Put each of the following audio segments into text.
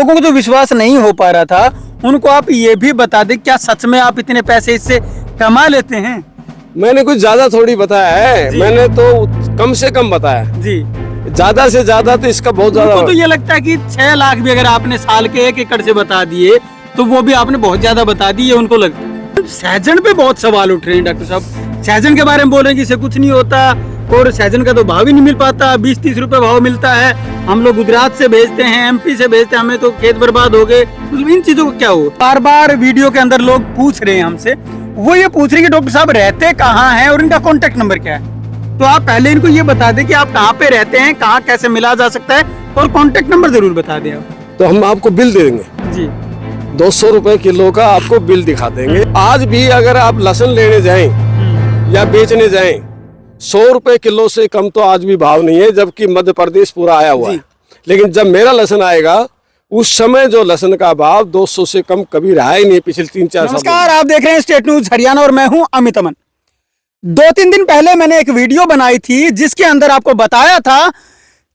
लोगों को जो विश्वास नहीं हो पा रहा था उनको आप ये भी बता दें, क्या सच में आप इतने पैसे इससे कमा लेते हैं? मैंने कुछ ज्यादा थोड़ी बताया है, मैंने तो कम से कम बताया जी। ज्यादा से ज्यादा तो इसका बहुत ज्यादा। तो ये लगता है कि 6 लाख भी अगर आपने साल के 1 एकड़ से बता दिए तो वो भी आपने बहुत ज्यादा बता दी है उनको लगता है। सहजन पे बहुत सवाल उठ रहे हैं डॉक्टर साहब, सहजन के बारे में बोल रहे हैं कि इससे कुछ नहीं होता और सहजन का तो भाव ही नहीं मिल पाता, 20-30 रुपए भाव मिलता है। हम लोग गुजरात से भेजते हैं, MP से भेजते हैं, हमें तो खेत बर्बाद हो गए। मतलब इन चीजों को क्या हो? बार बार वीडियो के अंदर लोग पूछ रहे हैं हमसे, वो ये पूछ रहे हैं कि डॉक्टर साहब रहते कहाँ हैं और इनका कॉन्टेक्ट नंबर क्या है। तो आप पहले इनको ये बता दें कि आप कहाँ पे रहते हैं, कहाँ कैसे मिला जा सकता है और कॉन्टेक्ट नंबर जरूर बता दें आप। तो हम आपको बिल दे देंगे जी, 200 रुपए किलो का आपको बिल दिखा देंगे। आज भी अगर आप लहसुन लेने जाएं या बेचने जाएं, 100 रुपए किलो से कम तो आज भी भाव नहीं है, जबकि मध्य प्रदेश पूरा आया हुआ है। लेकिन जब मेरा लहसुन आएगा उस समय जो लहसुन का भाव 200 से कम कभी रहा ही नहीं पिछले 3-4 साल। नमस्कार, आप देख रहे हैं स्टेट न्यूज हरियाणा और मैं हूं अमित अमन। 2-3 दिन पहले मैंने एक वीडियो बनाई थी जिसके अंदर आपको बताया था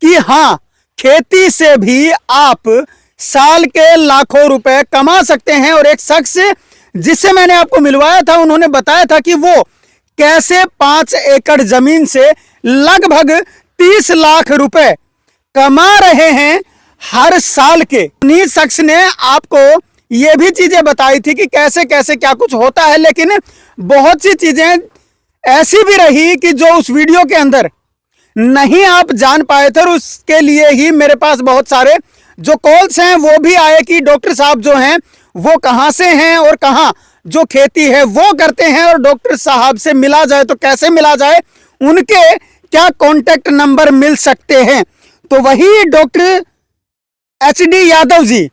कि हाँ, खेती से भी आप साल के लाखों रुपए कमा सकते हैं। और एक शख्स जिससे मैंने आपको मिलवाया था उन्होंने बताया था कि वो कैसे 5 एकड़ जमीन से लगभग 30 लाख रुपए कमा रहे हैं हर साल के। उन्हीं शख्स ने आपको ये भी चीजें बताई थी कि कैसे कैसे क्या कुछ होता है, लेकिन बहुत सी चीजें ऐसी भी रही कि जो उस वीडियो के अंदर नहीं आप जान पाए थे। और उसके लिए ही मेरे पास बहुत सारे जो कॉल्स हैं वो भी आए कि डॉक्टर साहब जो हैं वो कहाँ से हैं और कहाँ जो खेती है वो करते हैं, और डॉक्टर साहब से मिला जाए तो कैसे मिला जाए, उनके क्या कॉन्टेक्ट नंबर मिल सकते हैं। तो वही डॉक्टर HD यादव जी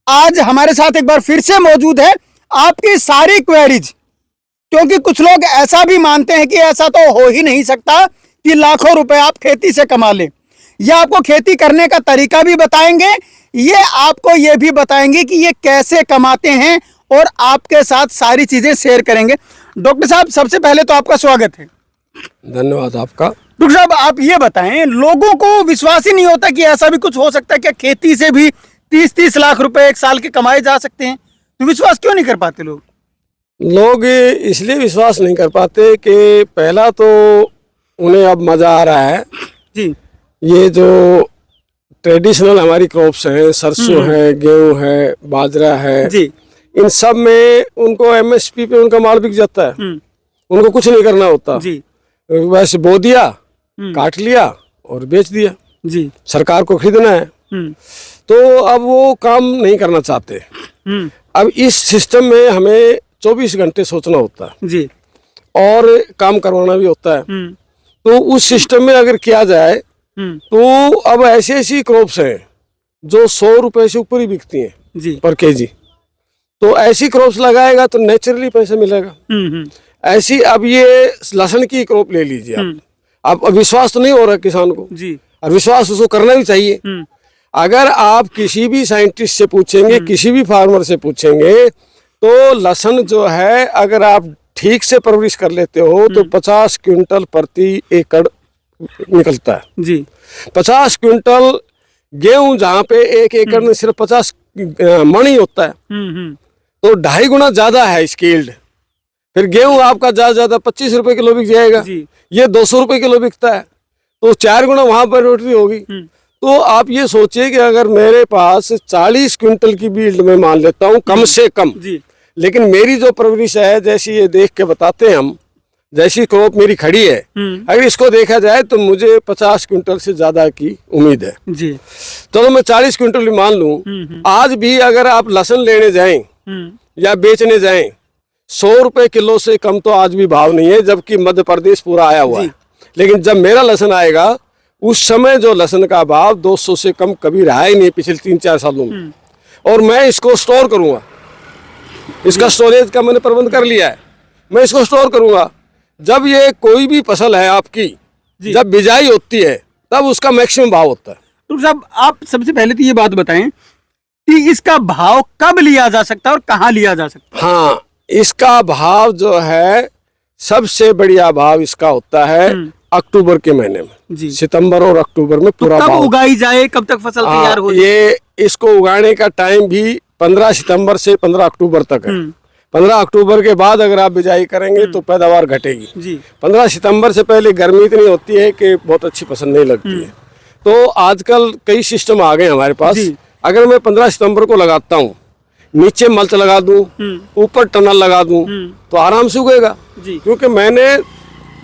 आज हमारे साथ एक बार फिर से मौजूद है आपकी सारी क्वेरीज, क्योंकि कुछ लोग ऐसा भी मानते हैं कि ऐसा तो हो ही नहीं सकता कि लाखों रुपए आप खेती से कमा लें। ये आपको खेती करने का तरीका भी बताएंगे, ये आपको ये भी बताएंगे कि ये कैसे कमाते हैं और आपके साथ सारी चीजें शेयर करेंगे। डॉक्टर साहब, सबसे पहले तो आपका स्वागत है। धन्यवाद आपका। डॉक्टर साहब, आप ये बताएं, लोगों को विश्वास ही नहीं होता कि ऐसा भी कुछ हो सकता है। क्या खेती से भी 30-30 लाख रुपए एक साल के कमाए जा सकते हैं? तो विश्वास क्यों नहीं कर पाते लोग? लोग इसलिए विश्वास नहीं कर पाते कि पहला तो उन्हें अब मजा आ रहा है जी। ये जो ट्रेडिशनल हमारी क्रॉप्स हैं, सरसों है, गेहूं है, बाजरा है जी, इन सब में उनको MSP पे उनका माल बिक जाता है। उनको कुछ नहीं करना होता जी, बस बो दिया, काट लिया और बेच दिया। जी, सरकार को खरीदना है तो अब वो काम नहीं करना चाहते। अब इस सिस्टम में हमें 24 घंटे सोचना होता है जी, और काम करवाना भी होता है। तो उस सिस्टम में अगर किया जाए तो अब ऐसी ऐसी क्रॉप्स हैं जो 100 रुपए से ऊपर ही बिकती हैं जी, पर केजी। तो ऐसी क्रॉप्स लगाएगा तो नेचुरली पैसा मिलेगा। ऐसी अब ये लहसुन की क्रॉप ले लीजिए आप। अब विश्वास तो नहीं हो रहा किसान को जी, और विश्वास उसको करना भी चाहिए। अगर आप किसी भी साइंटिस्ट से पूछेंगे, किसी भी फार्मर से पूछेंगे, तो लहसुन जो है अगर आप ठीक से परवरिश कर लेते हो तो 50 क्विंटल प्रति एकड़ निकलता है जी। 50 क्विंटल गेहूं जहाँ पे 1 एकड़ में सिर्फ 50 मण ही होता है तो 2.5 गुना ज्यादा है स्केल्ड। फिर गेहूं आपका ज्यादा 25 रुपए किलो बिक जाएगा, ये 200 रुपए किलो बिकता है तो 4 गुना वहां पर रोटरी होगी। तो आप ये सोचिए कि अगर मेरे पास 40 क्विंटल की बील्ड में मान लेता हूँ कम से कम, लेकिन मेरी जो परवरिश है जैसी ये देख के बताते हैं हम, जैसी क्रॉप मेरी खड़ी है, अगर इसको देखा जाए तो मुझे 50 क्विंटल से ज्यादा की उम्मीद है जी। तो मैं 40 क्विंटल भी मान लूं। आज भी अगर आप लहसुन लेने जाएं या बेचने जाएं, 100 रुपए किलो से कम तो आज भी भाव नहीं है, जबकि मध्य प्रदेश पूरा आया हुआ है। लेकिन जब मेरा लहसुन आएगा उस समय जो लहसुन का भाव 200 से कम कभी रहा ही नहीं पिछले 3-4 सालों में। और मैं इसको स्टोर करूंगा, इसका स्टोरेज का मैंने प्रबंध कर लिया है। मैं इसको स्टोर करूंगा, जब ये कोई भी फसल है आपकी जब बिजाई होती है तब उसका मैक्सिमम भाव होता है। तो साहब, आप सबसे पहले तो ये बात बताएं कि इसका भाव कब लिया जा सकता है और कहाँ लिया जा सकता है? हाँ, इसका भाव जो है सबसे बढ़िया भाव इसका होता है अक्टूबर के महीने में। सितंबर और अक्टूबर में पूरा तो कब भाव उगाई जाए, कब तक फसल तैयार हो जाए? ये इसको उगाने का टाइम भी 15 सितंबर से 15 अक्टूबर तक है। 15 अक्टूबर के बाद अगर आप बिजाई करेंगे तो पैदावार घटेगी जी। 15 सितंबर से पहले गर्मी इतनी होती है कि बहुत अच्छी फसल नहीं लगती है। तो आजकल कई सिस्टम आ गए हमारे पास। अगर मैं 15 सितंबर को लगाता हूँ, नीचे मल्च लगा दूं, ऊपर टनल लगा दूं, तो आराम से उगेगा क्योंकि मैंने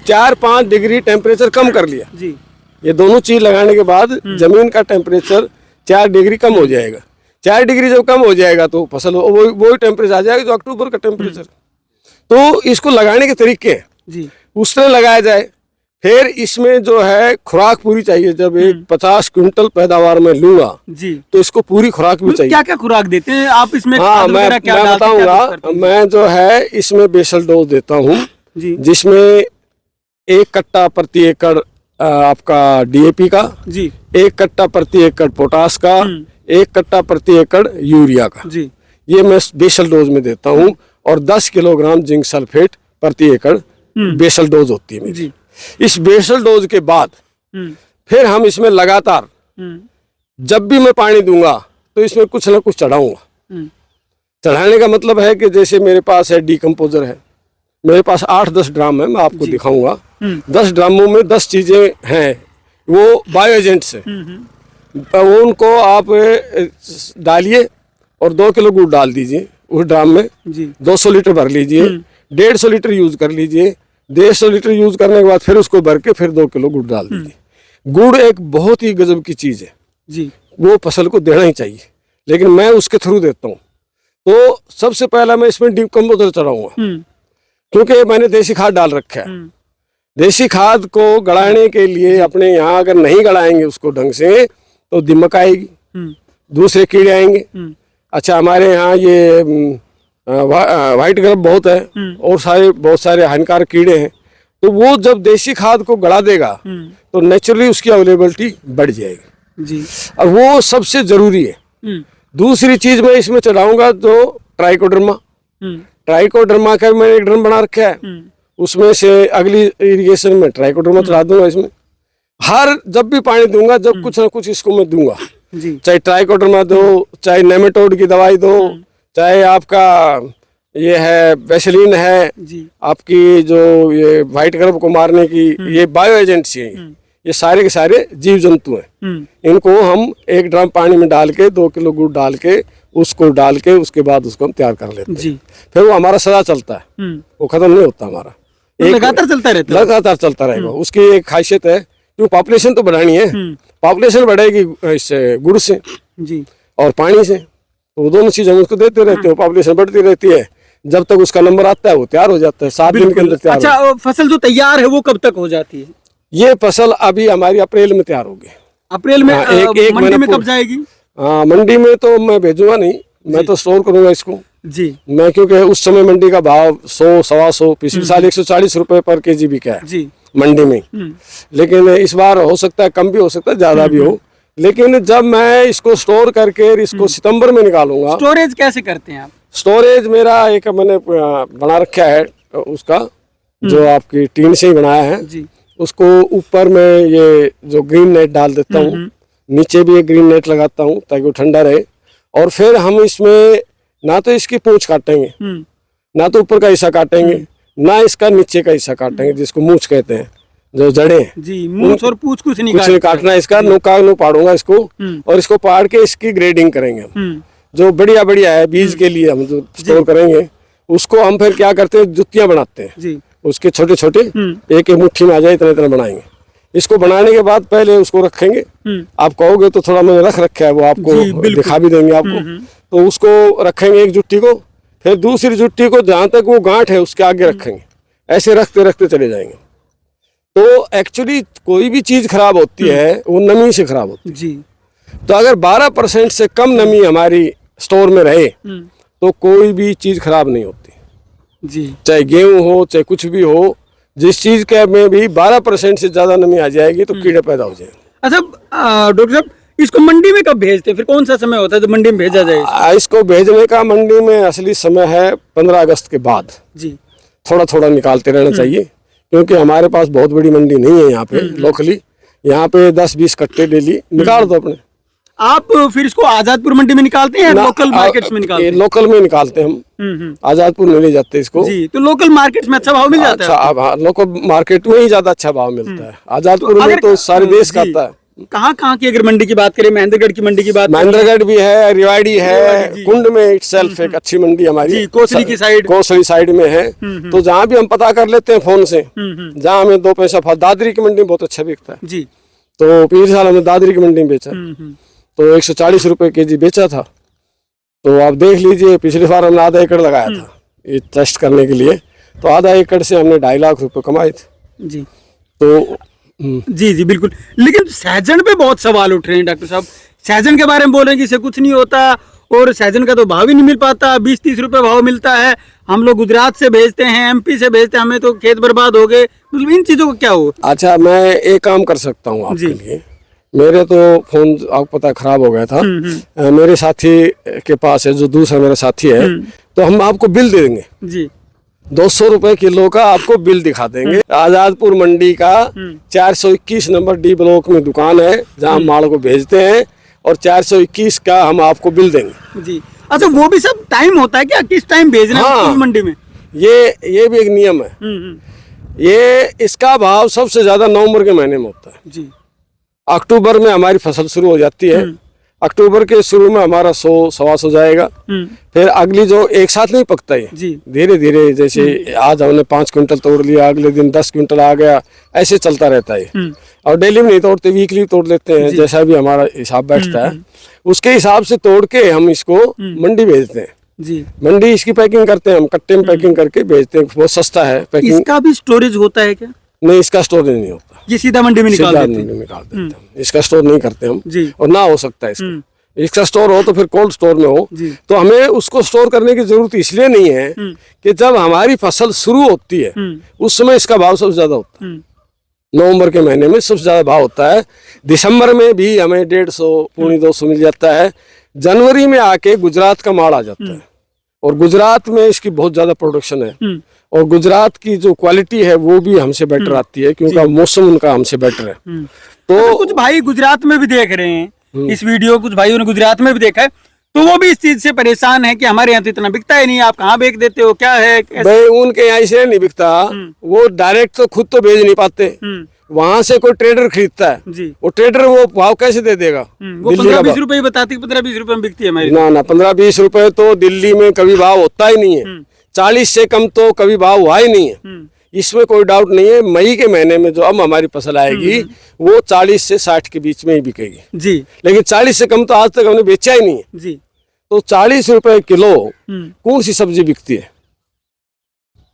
4-5 डिग्री टेम्परेचर कम कर लिया जी। ये दोनों चीज लगाने के बाद जमीन का टेम्परेचर 4 डिग्री कम हो जाएगा। 4 डिग्री जब कम हो जाएगा तो फसल वही टेम्परेचर आ जाएगा जो अक्टूबर का टेम्परेचर। तो इसको लगाने के तरीके हैं जी। उस तरह लगाया जाए। फिर इसमें जो है खुराक पूरी चाहिए। जब एक 50 क्विंटल पैदावार में लूंगा जी तो इसको पूरी खुराक भी चाहिए। क्या क्या खुराक देते हैं आप इसमें? हाँ, मैं बताऊंगा। मैं जो है इसमें बेसल डोज देता हूँ जिसमें 1 कट्टा प्रति एकड़ आपका DAP का जी, 1 कट्टा प्रति एकड़ पोटास का, 1 कट्टा प्रति एकड़ यूरिया का जी, ये मैं बेसल डोज में देता हूँ। और 10 किलोग्राम जिंक सल्फेट प्रति एकड़ बेसल डोज होती है मेरी जी। इस बेसल डोज के बाद फिर हम इसमें लगातार जब भी मैं पानी दूंगा तो इसमें कुछ ना कुछ चढ़ाऊंगा। चढ़ाने का मतलब है कि जैसे मेरे पास है डीकम्पोजर है, मेरे पास 8-10 ड्राम है, मैं आपको दिखाऊंगा। 10 ड्रामों में 10 चीजें हैं, वो बायो एजेंट्स हैं। उनको आप डालिए और 2 किलो गुड़ डाल दीजिए उस ड्राम में। 200 लीटर भर लीजिए, 150 लीटर यूज कर लीजिए। 150 लीटर यूज करने के बाद फिर उसको भर के फिर 2 किलो गुड़ डाल दीजिए। गुड़ एक बहुत ही गजब की चीज है जी, वो फसल को देना ही चाहिए, लेकिन मैं उसके थ्रू देता हूँ। तो सबसे पहला मैं इसमें डीकम्पोजर चढ़ाऊंगा क्योंकि मैंने देसी खाद डाल रखा है। देसी खाद को गड़ाने के लिए अपने यहाँ अगर नहीं गड़ाएंगे उसको ढंग से तो दीमक आएगी, दूसरे कीड़े आएंगे। अच्छा, हमारे यहाँ ये व्हाइट ग्रब बहुत है और बहुत सारे हानिकारक कीड़े हैं। तो वो जब देसी खाद को गड़ा देगा तो नेचुरली उसकी अवेलेबिलिटी बढ़ जाएगी जी, और वो सबसे जरूरी है। दूसरी चीज मैं इसमें चढ़ाऊंगा जो ट्राइकोडर्मा। ट्राइकोडर्मा का मैंने एक ड्रम बना रखा है, उसमें से अगली इरिगेशन में ट्राइकोडर्मा चढ़ा दूंगा। इसमें हर जब भी पानी दूंगा, जब कुछ ना कुछ इसको मैं दूंगा, चाहे ट्राइकोडर्मा दो, चाहे नेमेटोड की दवाई दो, चाहे आपका ये है वेसलीन है जी, आपकी जो ये व्हाइट ग्रब को मारने की ये बायो एजेंट्स हैं। ये सारे के सारे जीव जंतु हैं। इनको हम 1 ड्रम पानी में डाल के 2 किलो गुड़ डाल के उसको डाल के उसके बाद उसको हम तैयार कर लेते हैं जी। फिर वो हमारा सदा चलता है, वो खत्म नहीं होता हमारा, लगातार चलता रहता है, लगातार चलता रहेगा। उसकी एक खासियत है क्यों पॉपुलेशन तो बढ़ानी है, पॉपुलेशन बढ़ेगी इससे गुड़ से जी और पानी से, तो वो दोनों चीज हम उसको देते रहते हैं। पॉपुलेशन बढ़ती रहती है, जब तक उसका नंबर आता है वो तैयार हो जाता है 7 दिन के अंदर तैयार। अच्छा, फसल जो तैयार है वो कब तक हो जाती है? ये फसल अभी हमारी अप्रैल में तैयार होगी। अप्रैल में एक मंडी में कब जाएगी? हाँ, मंडी में तो मैं भेजूंगा नहीं, मैं तो स्टोर करूंगा इसको जी। मैं क्योंकि उस समय मंडी का भाव 100-125, पिछले साल 140 रुपए पर केजी बिका है जी मंडी में। लेकिन इस बार हो सकता है कम भी हो सकता है, ज्यादा भी हो। लेकिन जब मैं इसको स्टोर करके इसको सितंबर में निकालूंगा। स्टोरेज कैसे करते हैं आप? स्टोरेज मेरा एक मैंने बना रखा है उसका, जो आपकी टीन से ही बनाया है जी। उसको ऊपर में ये जो ग्रीन नेट डाल देता हूँ, नीचे भी एक ग्रीन नेट लगाता हूँ ताकि वो ठंडा रहे। और फिर हम इसमें ना तो इसकी पूंछ काटेंगे, ना तो ऊपर का हिस्सा काटेंगे, ना इसका नीचे का हिस्सा काटेंगे जिसको मूंछ कहते हैं, जो जड़ें हैं जी। मूंछ और पूंछ कुछ नहीं काटना, इसका नुक पाड़ूंगा इसको, और इसको पाड़ के इसकी ग्रेडिंग करेंगे हम। जो बढ़िया बढ़िया है बीज के लिए हम जो स्टोर करेंगे उसको हम फिर क्या करते हैं, जुतियां बनाते हैं जी। उसके छोटे छोटे एक मुट्ठी में आ जाए इतना इतना बनाएंगे। इसको बनाने के बाद पहले उसको रखेंगे, आप कहोगे तो थोड़ा मैंने रख रखा है, वो आपको दिखा भी देंगे आपको। तो उसको रखेंगे एक जुट्टी को, फिर दूसरी जुट्टी को जहां तक वो गांठ है उसके आगे रखेंगे, ऐसे रखते रखते चले जाएंगे। तो एक्चुअली कोई भी चीज खराब होती है वो नमी से खराब होती है जी। तो अगर 12% से कम नमी हमारी स्टोर में रहे तो कोई भी चीज खराब नहीं होती जी, चाहे गेहूं हो चाहे कुछ भी हो। जिस चीज के में भी 12% से ज्यादा नमी आ जाएगी तो कीड़े पैदा हो जाएंगे। अच्छा डॉक्टर साहब, इसको मंडी में कब भेजते हैं? फिर कौन सा समय होता है जब मंडी में भेजा जाए? इसको भेजने का मंडी में असली समय है 15 अगस्त के बाद जी। थोड़ा थोड़ा निकालते रहना चाहिए क्योंकि हमारे पास बहुत बड़ी मंडी नहीं है यहाँ पे लोकली। यहाँ पे 10-20 कट्टे डेली निकाल दो अपने। आप फिर इसको आजादपुर मंडी में निकालते हैं या लोकल मार्केट्स में निकालते हैं? लोकल में निकालते हैं हम, आजादपुर में नहीं जाते इसको जी। तो लोकल मार्केट्स में अच्छा भाव मिल जाता है? अच्छा, लोकल मार्केट में ही ज्यादा अच्छा भाव मिलता है। आजादपुर में तो सारे देश का आता है। कहाँ की अगर मंडी की बात करें, महेंद्रगढ़ की मंडी की बात करें? महेंद्रगढ़ भी है, रिवाड़ी है, कुंड में इटसेल्फ एक अच्छी मंडी हमारी, कोसली की साइड, कोसली साइड में है। तो जहाँ भी हम पता कर लेते हैं फोन से, जहाँ हमें 2 पैसा दादरी की मंडी में बहुत अच्छा बिकता है जी। तो पिछले साल हमने दादरी की मंडी में बेचा, तो 140 रुपए केजी बेचा था। तो आप देख लीजिए, पिछली बार हमने आधा एकड़ लगाया था ये टेस्ट करने के लिए, तो आधा एकड़ से हमने 2.5 लाख रुपए कमाए थे जी। तो जी जी बिल्कुल। लेकिन सहजन पे बहुत सवाल उठ रहे हैं डॉक्टर साहब, सहजन के बारे में बोल रहे हैं कि इससे कुछ नहीं होता और सहजन का तो भाव ही नहीं मिल पाता, 20-30 रुपए भाव मिलता है। हम लोग गुजरात से भेजते हैं, एमपी से भेजते हैं, हमें तो खेत बर्बाद हो गए। मतलब इन चीजों का क्या हो? अच्छा, मैं एक काम कर सकता हूँ आपके लिए। मेरे तो फोन आपको पता खराब हो गया था, मेरे साथी के पास है, जो दूसरा मेरा साथी है, तो हम आपको बिल दे देंगे जी। 200 रुपए किलो का आपको बिल दिखा देंगे। आजादपुर मंडी का 421 नंबर डी ब्लॉक में दुकान है, जहाँ माल को भेजते हैं, और 421 का हम आपको बिल देंगे जी। अच्छा, वो भी सब टाइम होता है क्या, किस टाइम भेजना है? हाँ, मंडी में ये भी एक नियम है। ये इसका भाव सबसे ज्यादा नवंबर के महीने में होता है जी। अक्टूबर में हमारी फसल शुरू हो जाती है, अक्टूबर के शुरू में हमारा 100-125 जाएगा। फिर अगली जो एक साथ नहीं पकता है, धीरे धीरे, जैसे आज हमने 5 क्विंटल तोड़ लिया, अगले दिन 10 क्विंटल आ गया, ऐसे चलता रहता है। और डेली में नहीं तोड़ते, वीकली तोड़ लेते हैं, जैसा भी हमारा हिसाब बैठता है उसके हिसाब से तोड़ के हम इसको मंडी भेजते हैं जी। मंडी इसकी पैकिंग करते हैं हम, कट्टे में पैकिंग करके भेजते हैं, बहुत सस्ता है पैकिंग। इसका भी स्टोरेज होता है क्या? नहीं, इसका स्टोरेज नहीं होता, ये सीधा मंडी में निकाल देते हैं। इसका स्टोर नहीं करते हम जी। और ना हो सकता है इसका स्टोर हो तो फिर कोल्ड स्टोर में हो। तो हमें उसको स्टोर करने की जरूरत इसलिए नहीं है कि जब हमारी फसल शुरू होती है उस समय इसका भाव सबसे ज्यादा होता है। नवंबर के महीने में सबसे ज्यादा भाव होता है। दिसंबर में भी हमें 150 पौने 200 मिल जाता है। जनवरी में आके गुजरात का माल आ जाता है और गुजरात में इसकी बहुत ज्यादा प्रोडक्शन है और गुजरात की जो क्वालिटी है वो भी हमसे बेटर आती है, क्योंकि मौसम उनका हमसे बेटर है। तो कुछ भाई गुजरात में भी देख रहे हैं इस वीडियो, कुछ भाइयों ने गुजरात में भी देखा है, तो वो भी इस चीज से परेशान है कि हमारे यहाँ तो इतना बिकता ही नहीं, आप कहाँ बेच देते हो, क्या है? भाई उनके यहाँ इसलिए नहीं बिकता, वो डायरेक्ट तो खुद तो भेज नहीं पाते, वहां से कोई ट्रेडर खरीदता है जी। वो ट्रेडर वो भाव कैसे दे देगा? वो 15-20 रुपए बताती, 15-20 रुपए में बिकती है हमारी। ना 15-20 रुपए तो दिल्ली में कभी भाव होता ही नहीं है। 40 से कम तो कभी भाव हुआ ही नहीं है, इसमें कोई डाउट नहीं है। मई के महीने में जो अब हमारी फसल आएगी वो 40 से 60 के बीच में ही बिकेगी जी। लेकिन 40 से कम तो आज तक हमने बेचा ही नहीं है जी। तो 40 रुपए किलो कौन सी सब्जी बिकती है?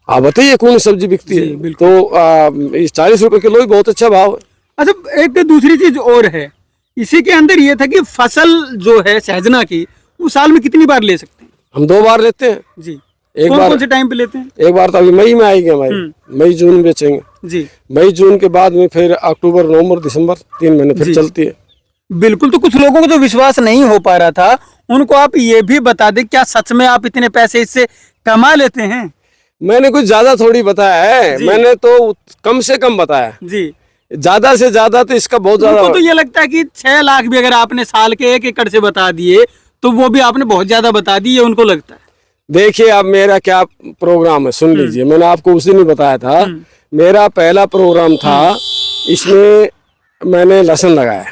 आप बताइए कौन सी सब्जी बिकती है? तो इस 40 रुपए किलो ही बहुत अच्छा भाव है। अच्छा, एक दूसरी चीज और है, इसी के अंदर ये था कि फसल जो है सहजना की वो साल में कितनी बार ले सकते हैं? हम 2 बार लेते हैं जी। एक बार कौन से टाइम पे लेते हैं? एक बार तो अभी मई में आएगी हमारी, मई जून में बेचेंगे जी। मई जून के बाद में फिर अक्टूबर नवंबर दिसंबर 3 महीने फिर चलती है। बिल्कुल। तो कुछ लोगों को जो विश्वास नहीं हो पा रहा था उनको आप ये भी बता दें, क्या सच में आप इतने पैसे इससे कमा लेते हैं? मैंने कुछ ज्यादा थोड़ी बताया है, मैंने तो कम से कम बताया जी। ज्यादा से ज्यादा तो इसका बहुत ज्यादा। तो ये लगता है कि 6 लाख भी अगर आपने साल के 1 एकड़ से बता दिए तो वो भी आपने बहुत ज्यादा बता दी, ये उनको लगता है। देखिए अब मेरा क्या प्रोग्राम है सुन लीजिए, मैंने आपको उस दिन ही बताया था। मेरा पहला प्रोग्राम था, इसमें मैंने लहसुन लगाया,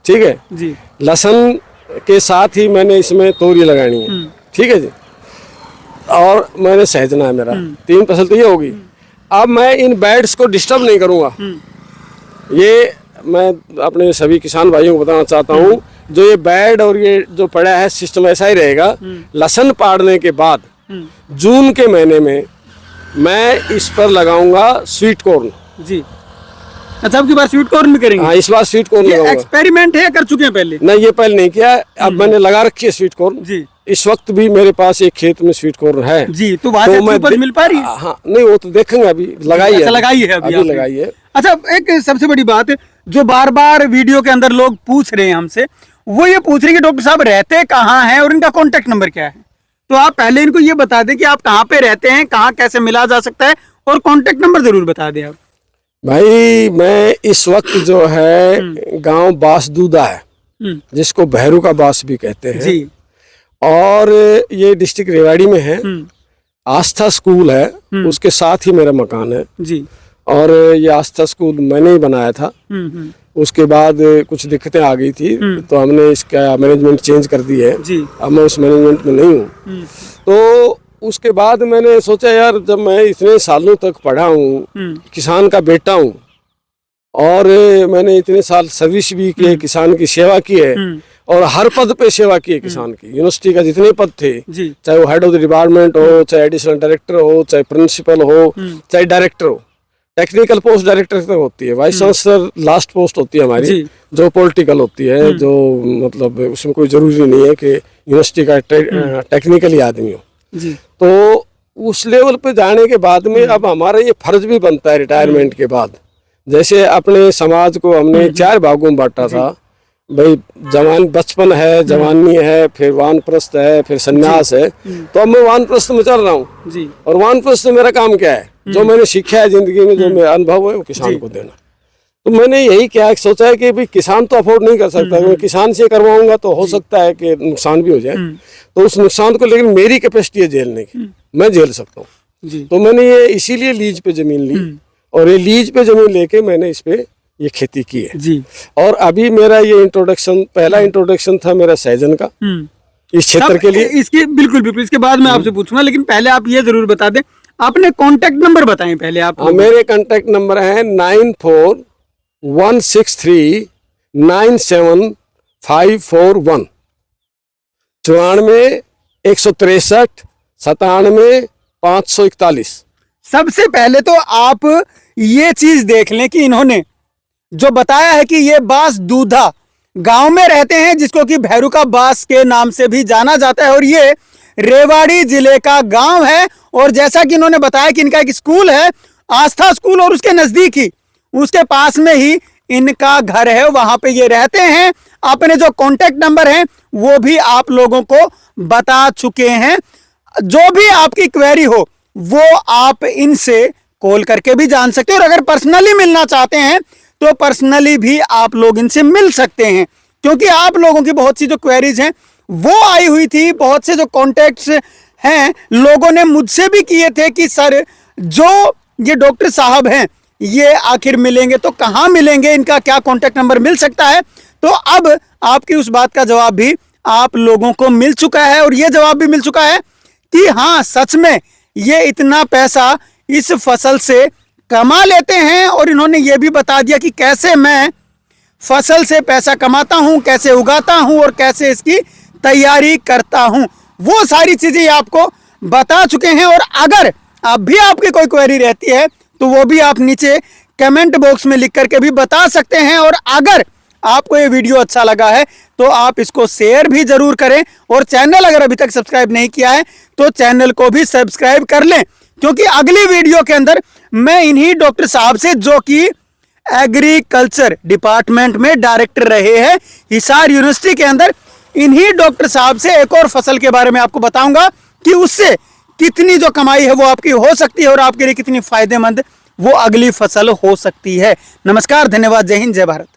ठीक है जी। लहसुन के साथ ही मैंने इसमें तोरी लगानी है, ठीक है जी। और मैंने सहजना है, मेरा 3 फसल तो ये होगी। अब मैं इन बेड्स को डिस्टर्ब नहीं करूंगा, ये मैं अपने सभी किसान भाइयों को बताना चाहता हूँ। जो ये बेड और ये जो पड़ा है सिस्टम ऐसा ही रहेगा। लहसुन पाड़ने के बाद जून के महीने में मैं इस पर लगाऊंगा स्वीट कॉर्न जी। अच्छा, अब की बार स्वीट कॉर्न भी करेंगे? हाँ, इस बार स्वीट कॉर्न लगाऊंगा। एक्सपेरिमेंट है या कर चुके हैं पहले? नहीं, ये पहले नहीं किया, अब मैंने लगा रखी है स्वीट कॉर्न जी। इस वक्त भी मेरे पास एक खेत में स्वीट कॉर्न है जी। तो वहाँ से उपज मिल पा रही है? हाँ, नहीं वो तो देखेंगे, अभी लगाई है, लगाई है अभी लगाई है। अच्छा, एक सबसे बड़ी बात जो बार बार वीडियो के अंदर लोग पूछ रहे हैं हमसे, वो ये पूछ रहे हैं कि डॉक्टर साहब रहते कहाँ हैं और इनका कॉन्टेक्ट नंबर क्या है? तो आप पहले इनको ये बता दें कि आप कहाँ पे रहते हैं, कहाँ कैसे मिला जा सकता है, और कॉन्टेक्ट नंबर जरूर बता दें आप। भाई मैं इस वक्त जो है गांव बासदूदा है जिसको भैरू का बास भी कहते हैं जी। और ये डिस्ट्रिक्ट रेवाड़ी में है। आस्था स्कूल है, उसके साथ ही मेरा मकान है जी। और ये आस्था स्कूल मैंने ही बनाया था। उसके बाद कुछ दिक्कतें आ गई थी तो हमने इसका मैनेजमेंट चेंज कर दी है जी। अब मैं उस मैनेजमेंट में नहीं हूँ। तो उसके बाद मैंने सोचा यार जब मैं इतने सालों तक पढ़ा हूँ, किसान का बेटा हूँ और मैंने इतने साल सर्विस भी की है, किसान की सेवा की है और हर पद पे सेवा की है किसान की। यूनिवर्सिटी का जितने पद थे, चाहे वो हेड ऑफ द डिपार्टमेंट हो, चाहे एडिशनल डायरेक्टर हो, चाहे प्रिंसिपल हो, चाहे डायरेक्टर हो, टेक्निकल पोस्ट डायरेक्टर तक होती है, वाइस चांसलर लास्ट पोस्ट होती है हमारी जो पॉलिटिकल होती है, जो मतलब उसमें कोई जरूरी नहीं है कि यूनिवर्सिटी का टेक्निकली आदमी हो। तो उस लेवल पे जाने के बाद में अब हमारा ये फर्ज भी बनता है रिटायरमेंट के बाद, जैसे अपने समाज को हमने 4 भागों में बांटा था भाई, जवान बचपन है, जवानी है, फिर वानप्रस्थ है, फिर सन्यास है। तो अब मैं वानप्रस्थ में चल रहा हूँ और वानप्रस्थ में मेरा काम क्या है, जो मैंने सीखा है जिंदगी में, जो मेरा अनुभव है वो किसान को देना। तो मैंने यही क्या सोचा है कि भाई किसान तो अफोर्ड नहीं कर सकता, मैं किसान से करवाऊंगा तो हो सकता है कि नुकसान भी हो जाए, तो उस नुकसान को लेकिन मेरी कैपेसिटी है झेलने की, मैं झेल सकता हूँ। तो मैंने ये इसीलिए लीज पे जमीन ली और ये लीज पे जमीन लेके मैंने इस पे ये खेती की है जी। और अभी मेरा ये इंट्रोडक्शन, पहला इंट्रोडक्शन था मेरा सहजन का इस क्षेत्र के लिए। इसकी बिल्कुल बिल्कुल इसके बाद मैं आपसे पूछूंगा, लेकिन पहले आप ये जरूर बता दें, अपने कांटेक्ट नंबर बताएं पहले आप। मेरे कांटेक्ट नंबर है 9416397541 94 163 97 541। सबसे पहले तो आप ये चीज देख लें कि इन्होंने जो बताया है कि ये बास दूधा गांव में रहते हैं, जिसको कि भैरू का बास के नाम से भी जाना जाता है, और ये रेवाड़ी जिले का गांव है। और जैसा कि इन्होंने बताया कि इनका एक स्कूल है, आस्था स्कूल, और उसके नजदीक ही, उसके पास में ही इनका घर है, वहां पे ये रहते हैं। अपने जो कांटेक्ट नंबर हैं वो भी आप लोगों को बता चुके हैं। जो भी आपकी क्वेरी हो वो आप इनसे कॉल करके भी जान सकते हैं, और अगर पर्सनली मिलना चाहते हैं तो पर्सनली भी आप लोग इनसे मिल सकते हैं, क्योंकि आप लोगों की बहुत सी जो क्वेरीज हैं वो आई हुई थी। बहुत से जो कॉन्टेक्ट्स हैं लोगों ने मुझसे भी किए थे कि सर जो ये डॉक्टर साहब हैं ये आखिर मिलेंगे तो कहाँ मिलेंगे, इनका क्या कॉन्टेक्ट नंबर मिल सकता है। तो अब आपकी उस बात का जवाब भी आप लोगों को मिल चुका है, और ये जवाब भी मिल चुका है कि हाँ सच में ये इतना पैसा इस फसल से कमा लेते हैं। और इन्होंने ये भी बता दिया कि कैसे मैं फसल से पैसा कमाता हूं, कैसे उगाता हूं और कैसे इसकी तैयारी करता हूं, वो सारी चीजें आपको बता चुके हैं। और अगर अब भी आपकी कोई क्वेरी रहती है तो वो भी आप नीचे कमेंट बॉक्स में लिख करके भी बता सकते हैं। और अगर आपको ये वीडियो अच्छा लगा है तो आप इसको शेयर भी जरूर करें, और चैनल अगर अभी तक सब्सक्राइब नहीं किया है तो चैनल को भी सब्सक्राइब कर लें, क्योंकि अगली वीडियो के अंदर मैं इन्हीं डॉक्टर साहब से, जो कि एग्रीकल्चर डिपार्टमेंट में डायरेक्टर रहे हैं हिसार यूनिवर्सिटी के अंदर, इन्हीं डॉक्टर साहब से एक और फसल के बारे में आपको बताऊंगा कि उससे कितनी जो कमाई है वो आपकी हो सकती है और आपके लिए कितनी फायदेमंद वो अगली फसल हो सकती है। नमस्कार, धन्यवाद, जय हिंद, जय भारत।